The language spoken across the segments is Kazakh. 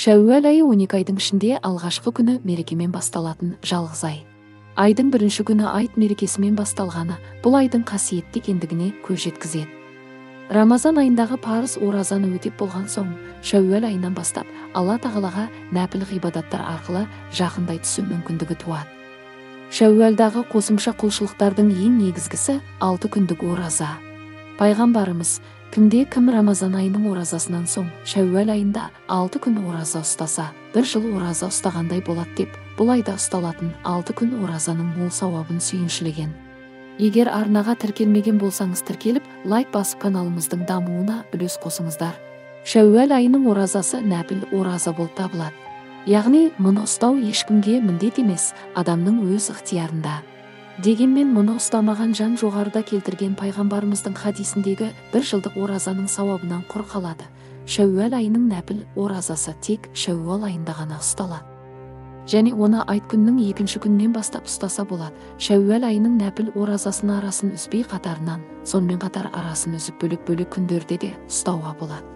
Шәуәл айы 12 айдың ішінде алғашқы күні мерекемен басталатын жалғыз ай. Айдың бірінші күні айт мерекесімен басталғаны бұл айдың қасиетті екендігіне көз жеткізеді. Рамазан айындағы парыз оразаны өтеп болған соң, Шәуәл айынан бастап Алла тағалаға нәпіл ғибадаттар арқылы жақындай түсу мүмкіндігі туады. Шәуәлдағы қосымша құлшылықтардың ең негізгісі 6 күндік ораза. Пайғамбарымыз кім Рамазан айының оразасынан соң Шәуәл айында 6 күн ораза ұстаса, бір жыл ораза ұстағандай болады деп, бұл айда ұсталатын 6 күн оразаның мол сауабын сүйіншілеген. Егер арнаға тіркелмеген болсаңыз тіркеліп, лайк басып каналымыздың дамуына үлес қосыңыздар. Шәуәл айының оразасы нәпіл ораза болып табылады. Яғни мұны ұстау ешкімге міндет емес, адамның өз ықтиярында. Дегенмен мұны ұстамаған жан жоғарыда келтірген пайғамбарымыздың хадисіндегі бір жылдық оразаның сауабынан құр қалады. Шәуәл айының нәпіл оразасы тек Шәуәл айында ғана ұсталады. Және оны айт күннің екінші күннен бастап ұстаса болады. Шәуәл айының нәпіл оразасын арасын үзбей қатарынан, сонымен қатар арасын үзіп бөлек-бөлек күндерде де ұстауға болады.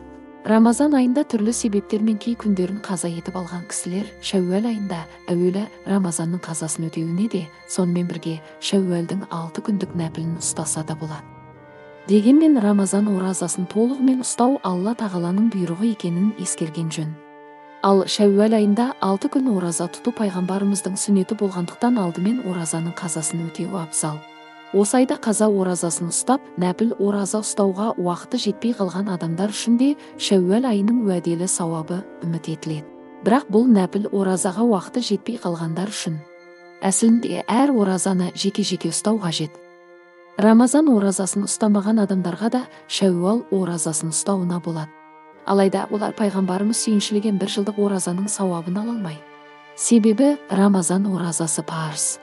Рамазан айында түрлі себептермен кей күндерін қаза етіп алған кісілер Шәуәл айында әуелі Рамазанның қазасын өтеуіне де, сонымен бірге Шәуәлдің 6 күндік нәпілін ұстаса да болады. Дегенмен Рамазан оразасын толығымен ұстау Алла тағаланың бұйрығы екенін ескерген жөн. Ал Шәуәл айында 6 күн ораза тұту пайғамбарымыздың сүннеті болғандықтан алдымен оразаның қазасын өтеу абзал. Осы айда қаза оразасын ұстап, нәпіл ораза ұстауға уақыты жетпей қалған адамдар үшін де Шәуәл айының уәделі сауабы үміт етіледі. Бірақ бұл нәпіл оразаға уақыты жетпей қалғандар үшін. Әсілінде әр оразаны жеке-жеке ұстау қажет. Рамазан оразасын ұстамаған адамдарға да Шәуәл оразасын ұстауына болады. Алайда олар пайғамбарымыз сүйіншілеген бір жылдық оразаның сауабын ала алмайды. Себебі Рамазан оразасы парыз.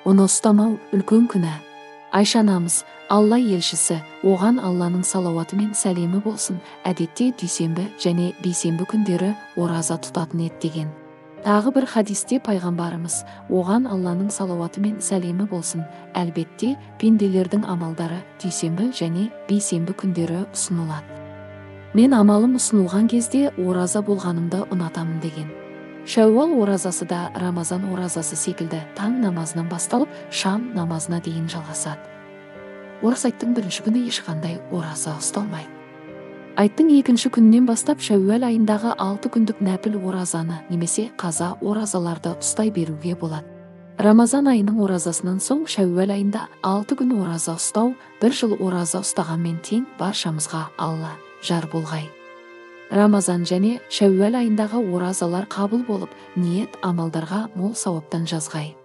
Оны ұстамау үлкен күнә. Айша анамыз, Алла елшісі, оған Алланың салауаты мен сәлемі болсын, әдетте дүйсенбі және бейсенбі күндері ораза тұтатын еді деген. Тағы бір хадисте пайғамбарымыз, оған Алланың салауаты мен сәлемі болсын, әлбетте пенделердің амалдары дүйсенбі және бейсенбі күндері ұсынылады. Мен амалым ұсынылған кезде ораза болғанымды ұнатамын деген. Шәуәл оразасы да Рамазан оразасы секілді таң намазынан басталып, шам намазына дейін жалғасады. Ораза айттың бірінші күні ешқандай ораза ұсталмайды. Айттың екінші күнінен бастап Шәуәл айындағы 6 күндік нәпіл оразаны немесе қаза оразаларды ұстай беруге болады. Рамазан айының оразасынан соң Шәуәл айында 6 күн ораза ұстау бір жыл ораза ұстағанмен тең, баршамызға Алла жар болғай. Рамазан және Шәуәл айындағы оразалар қабыл болып, ниет амалдарға мол сауаптан жазғай.